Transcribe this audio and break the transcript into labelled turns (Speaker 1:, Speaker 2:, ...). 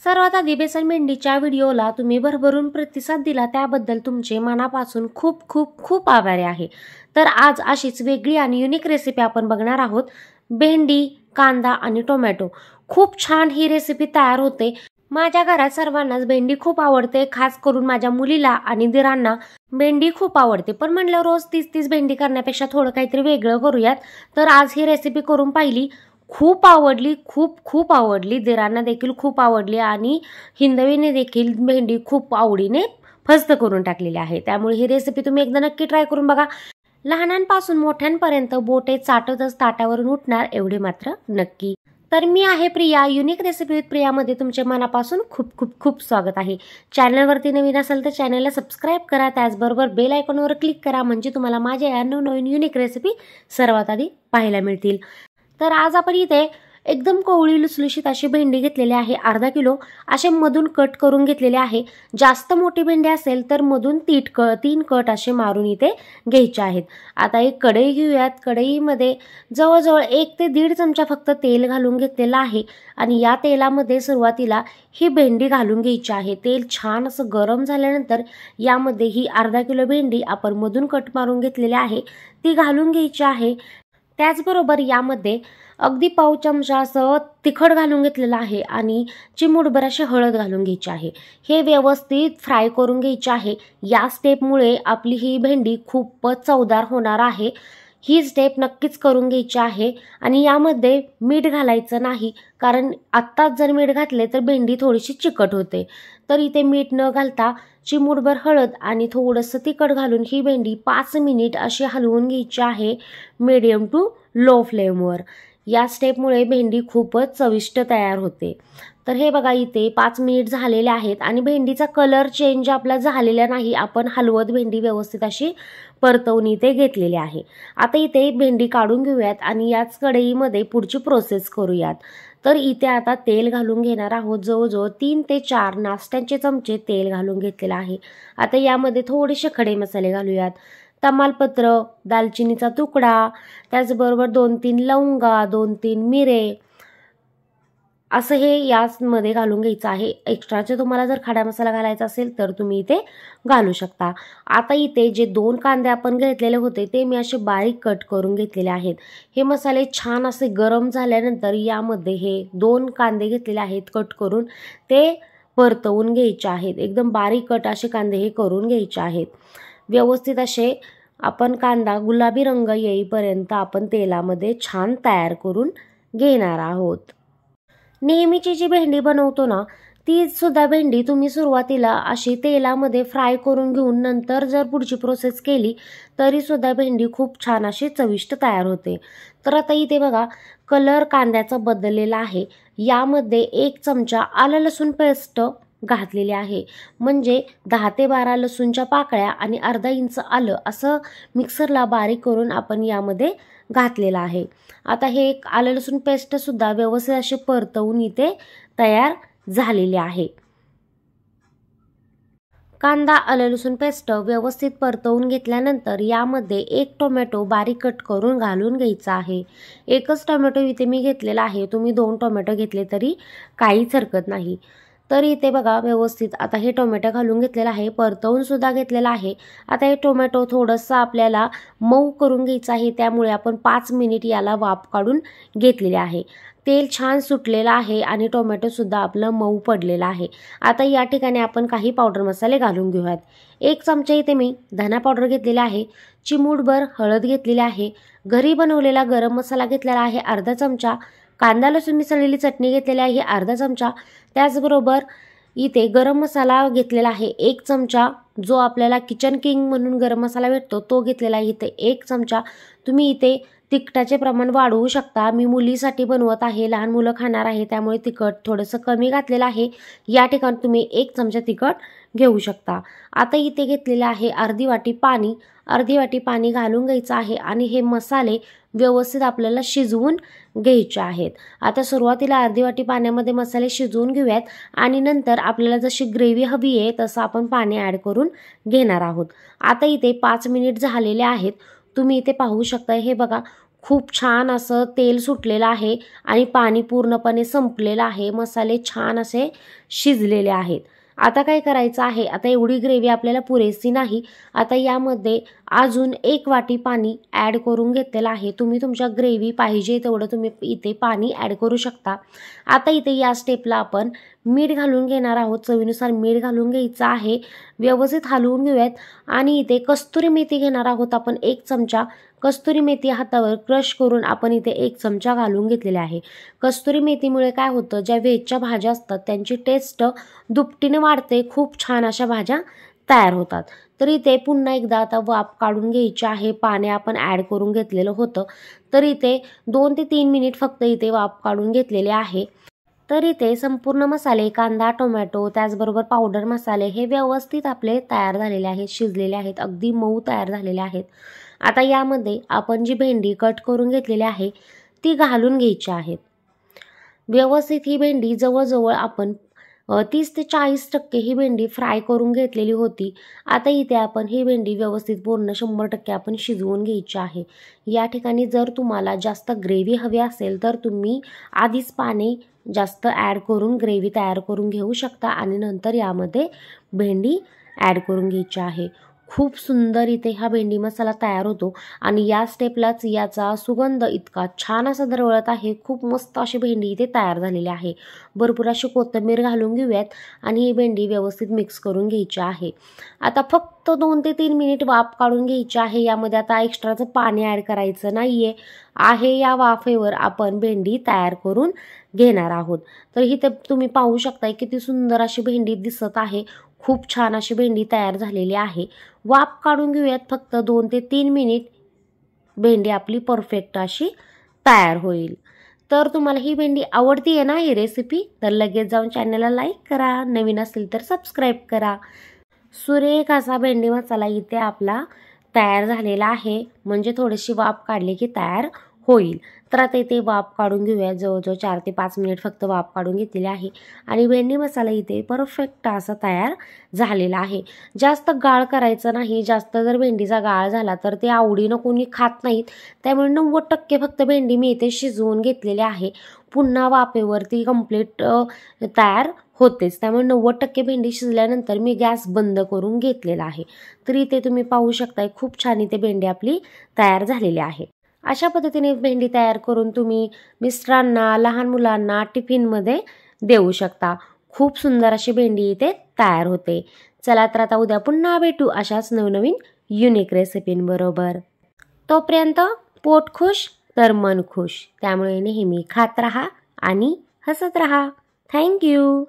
Speaker 1: सर्वात आधी बेसन भेंडीच्या व्हिडिओला तुम्ही भरभरून प्रतिसाद दिला त्याबद्दल तुमचे मनापासून खूप खूप खूप आभारी आहे। तर आज अशीच वेगळी आणि युनिक रेसिपी आपण बघणार आहोत। भेंडी, कांदा आणि टोमॅटो, खूप छान ही रेसिपी तयार होते। माझ्या घरात सर्वांनाच भेंडी खूप आवडते, खास करून माझ्या मुलीला आणि दिरांना भेंडी खूप आवडते। पण म्हणलं रोज तीच भेंडी करण्यापेक्षा थोडं काहीतरी वेगळं करूयात। तर आज ही रेसिपी करून पाहिली, खूप आवडली, खूप आवडली, दिरांना देखील खूप आवडली आणि हिंदवीने देखील भेंडी खूप आवडीने फस्त करून टाकलेली आहे। त्यामुळे ही रेसिपी तुम्ही एकदा नक्की ट्राय करून बघा। लहानांपासून मोठ्यांपर्यंत बोटे चाटतच ताटावरून उठणार एवढे मात्र नक्की। तर मी आहे प्रिया, युनिक रेसिपी विथ प्रियामध्ये तुमचे मनापासून खूप खूप खूप स्वागत आहे। चॅनलवरती नवीन असेल तर चॅनलला सबस्क्राइब करा, त्याचबरोबर बेल आयकॉनवर क्लिक करा, म्हणजे तुम्हाला माझ्या या नवनवीन युनिक रेसिपी सर्वात आधी पाहायला मिळतील। तर आज आपण इथे एकदम कोवळी लुसलुशीत अशी भेंडी घेतलेली आहे, अर्धा किलो असे मधून कट करून घेतलेले आहे। जास्त मोठी भेंडी असेल तर मधून 3 कट असे मारून इथे घ्यायचे आहेत। आता एक कढई घेऊयात। कढईमध्ये जवळजवळ 1 ते 1.5 चमचा फक्त तेल घालून घेतलेला आहे आणि या तेलामध्ये सुरुवातीला ही भेंडी घालून घ्यायची आहे। तेल छान असं गरम झाल्यानंतर यामध्ये ही अर्धा किलो भेंडी आपण मधून कट मारून घेतलेली आहे ती घालून घ्यायची आहे। त्याचबरोबर यामध्ये अगदी पाव चमचा असं तिखट घालून घेतलेलं आहे आणि चिमूटभर अशी हळद घालून घ्यायची आहे। हे व्यवस्थित फ्राय करून घ्यायचे आहे। या स्टेपमुळे आपली ही भेंडी खूपच चवदार होणार आहे। ही स्टेप नक्कीच करून घ्यायची आहे आणि यामध्ये मीठ घालायचं नाही, कारण आत्ताच जर मीठ घातले तर भेंडी थोडीशी चिकट होते। तर इथे मीठ न घालता चिमूटभर हळद आणि थोडंसं तिखट घालून ही भेंडी 5 मिनिट अशी हलवून घ्यायची आहे, मीडियम टू लो फ्लेमवर। या स्टेपमुळे भेंडी खूपच चविष्ट तयार होते। तर हे बघा इथे 5 मिनिट झालेले आहेत आणि भेंडीचा कलर चेंज आपला झालेला नाही, आपण हलवत भेंडी व्यवस्थित अशी परतवून इथे घेतलेली आहे। आता इथे भेंडी काढून घेऊयात आणि याच कढईमध्ये पुढची प्रोसेस करूयात। तर इथे आता तेल घालून घेणार आहोत, जवळजवळ 3 ते 4 नाश्त्याचे चमचे तेल घालून घेतलेला आहे। आता यामध्ये थोडेसे खडे मसाले घालूयात। तमालपत्र, दालचिनीचा तुकडा, त्याचबरोबर 2-3 लवंगा, 2-3 मिरे असं हे यामध्ये घालून घ्यायचं आहे। एक्स्ट्राचे तुम्हाला जर खडा मसाला घालायचा असेल तर तुम्ही इथे घालू शकता। आता इथे जे 2 कांदे आपण घेतलेले होते ते मी असे बारीक कट करून घेतलेले आहेत। हे मसाले छान असे गरम झाल्यानंतर यामध्ये हे 2 कांदे घेतलेले आहेत कट करून ते परतवून घ्यायचे आहेत। एकदम बारीक कट असे कांदे हे करून घ्यायचे आहेत। व्यवस्थित असे आपण कांदा गुलाबी रंग येईपर्यंत आपण तेलामध्ये छान तयार करून घेणार आहोत। नेहमीची जी भेंडी बनवतो ना ती सुद्धा भेंडी तुम्ही सुरुवातीला अशी तेलामध्ये फ्राय करून घेऊन नंतर जर पुढची प्रोसेस केली तरी सुद्धा भेंडी खूप छान अशी चविष्ट तयार होते। तर आता इथे बघा कलर कांद्याचा बदललेला आहे। यामध्ये 1 चमचा आलं लसूण पेस्ट घातलेली आहे, म्हणजे 10 ते 12 लसूणच्या पाकळ्या आणि अर्धा इंच आलं असं मिक्सरला बारीक करून आपण यामध्ये घातलेलं आहे। आता हे आलं लसूण पेस्ट सुद्धा व्यवस्थित असे परतवून इथे तयार झालेले आहे। कांदा आलं लसूण पेस्ट व्यवस्थित परतवून घेतल्यानंतर यामध्ये 1 टोमॅटो बारीक कट करून घालून घ्यायचा आहे। एकच टोमॅटो इथे मी घेतलेला आहे, तुम्ही 2 टोमॅटो घेतले तरी काहीच हरकत नाही। तर इथे बघा व्यवस्थित आता हे टोमॅटो घालून घेतलेला आहे, परतवून सुद्धा घेतलेला आहे। आता हे टोमॅटो थोडंसं आपल्याला मऊ करून घ्यायचं आहे, त्यामुळे आपण 5 मिनिट याला वाफ काढून घेतलेले आहे। तेल छान सुटलेलं आहे आणि टोमॅटो सुद्धा आपलं मऊ पडलेला आहे। आता या ठिकाणी आपण काही पावडर मसाले घालून घेऊयात। 1 चमचा इथे मी धना पावडर घेतलेला आहे, चिमूटभर हळद घेतलेली आहे, घरी बनवलेला गरम मसाला घेतलेला आहे अर्धा चमचा, कांदा लसूण मिसळलेली चटणी घेतलेली आहे अर्धा चमचा, त्याचबरोबर इथे गरम मसाला घेतलेला आहे 1 चमचा, जो आपल्याला किचन किंग म्हणून गरम मसाला भेटतो तो घेतलेला आहे इथे 1 चमचा। तुम्ही इथे तिखटाचे प्रमाण वाढवू शकता, मी मुलीसाठी बनवत आहे, लहान मुलं खाणार आहे त्यामुळे तिखट थोडंसं कमी घातलेलं आहे। या ठिकाणी तुम्ही 1 चमचा तिखट घेऊ शकता। आता इथे घेतलेले आहे अर्धी वाटी पाणी घालून घ्यायचं आहे आणि हे मसाले व्यवस्थित आपल्याला शिजवून घ्यायचे आहेत। आता सुरुवातीला अर्धी वाटी पाण्यामध्ये मसाले शिजवून घेऊयात आणि नंतर आपल्याला जशी ग्रेव्ही हवी आहे तसं आपण पाणी ॲड करून घेणार आहोत। आता इथे 5 मिनिट झालेले आहेत, तुम्ही इथे पाहू शकता। हे बघा खूप छान असं तेल सुटलेलं आहे आणि पाणी पूर्णपणे संपलेलं आहे। मसाले छान असे शिजलेले आहेत। आता काय करायचं आहे, आता एवढी ग्रेव्ही आपल्याला पुरेसी नाही। आता यामध्ये अजून 1 वाटी पाणी ॲड करून घेतलेलं आहे। तुम्ही तुमच्या ग्रेव्ही पाहिजे तेवढं तुम्ही इथे पाणी ॲड करू शकता। आता इथे या स्टेपला आपण मीठ घालून घेणार आहोत। चवीनुसार मीठ घालून घ्यायचं आहे। व्यवस्थित हलवून घेऊयात आणि इथे कस्तुरी मेथी घेणार आहोत आपण 1 चमचा। कस्तुरी मेथी हातावर क्रश करून आपण इथे 1 चमचा घालून घेतलेले आहे। कस्तुरी मेथीमुळे काय होतं, ज्या व्हेजच्या भाज्या असतात त्यांची टेस्ट दुपटीने वाढते। खूप छान अशा भाज्या तयार होतात। तर इथे पुन्हा एकदा आता वाफ काढून घ्यायची आहे। पाणी आपण ॲड करून घेतलेलं होतं। तर इथे 2 ते 3 मिनिट फक्त इथे वाफ काढून घेतलेले आहे। तर इथे संपूर्ण मसाले, कांदा, टोमॅटो, त्याचबरोबर पावडर मसाले हे व्यवस्थित आपले तयार झालेले आहेत, शिजलेले आहेत, अगदी मऊ तयार झालेले आहेत। आता यामध्ये आपण जी भेंडी कट करून घेतलेली आहे ती घालून घ्यायची आहेत। व्यवस्थित ही भेंडी जवळजवळ आपण 30 ते 40% ही भेंडी फ्राय करून घेतलेली होती। आता इथे आपण ही भेंडी व्यवस्थित पूर्ण 100% आपण शिजवून घ्यायची आहे। या ठिकाणी जर तुम्हाला जास्त ग्रेव्ही हवी असेल तर तुम्ही आधीच पाणी जास्त ॲड करून ग्रेव्ही तयार करून घेऊ शकता आणि नंतर यामध्ये भेंडी ॲड करून घ्यायची आहे। खूप सुंदर इथे हा भेंडी मसाला तयार होतो आणि या स्टेपलाच याचा सुगंध इतका छान असा दरवळत आहे। खूप मस्त अशी भेंडी इथे तयार झालेली आहे। भरपूर अशी कोथिंबीर घालून घेऊयात आणि ही भेंडी व्यवस्थित मिक्स करून घ्यायची आहे। आता फक्त 2 ते 3 मिनिट वाफ काढून घ्यायची आहे। यामध्ये आता एक्स्ट्राचं पाणी ॲड करायचं नाहीये आहे। या वाफेवर आपण भेंडी तयार करून घेणार आहोत। तर इथे तुम्ही पाहू शकता किती सुंदर अशी भेंडी दिसत आहे। खूप छान अशी भेंडी तयार झालेली आहे। वाफ काढून घेऊयात फक्त 2 ते 3 मिनिट, भेंडी आपली परफेक्ट अशी तयार होईल। तर तुम्हाला ही भेंडी आवडतीये ना ही रेसिपी, तर लगेच जाऊन चॅनलला लाईक करा, नवीन असेल तर सबस्क्राईब करा। सुरेख असा भेंडी मसाला इथे आपला तयार झालेला आहे। म्हणजे थोडीशी वाफ काढली की तयार होईल। तर आता इथे वाफ काढून घेऊया। जवळजवळ 4 ते 5 मिनिट फक्त वाफ काढून घेतलेली आहे आणि भेंडी मसाला इथे परफेक्ट असा तयार झालेला आहे। जास्त गाळ करायचं नाही। जास्त जर भेंडीचा गाळ झाला तर ते आवडीनं कोणी खात नाहीत। त्यामुळे 90% फक्त भेंडी मी इथे शिजवून घेतलेली आहे। पुन्हा वाफेवरती कंप्लीट तयार होतेच। त्यामुळे 90% भेंडी शिजल्यानंतर मी गॅस बंद करून घेतलेला आहे। तर इथे तुम्ही पाहू शकताय खूप छान इथे भेंडी आपली तयार झालेली आहे। अशा पद्धतीने भेंडी तयार करून तुम्ही मिस्टरांना, लहान मुलांना टिफिनमध्ये देऊ शकता। खूप सुंदर अशी भेंडी इथे तयार होते। चला तर आता उद्या पुन्हा भेटू अशाच नवनवीन युनिक रेसिपींबरोबर। तोपर्यंत पोट खुश तर मन खुश। त्यामुळे नेहमी खात राहा आणि हसत राहा। Thank you.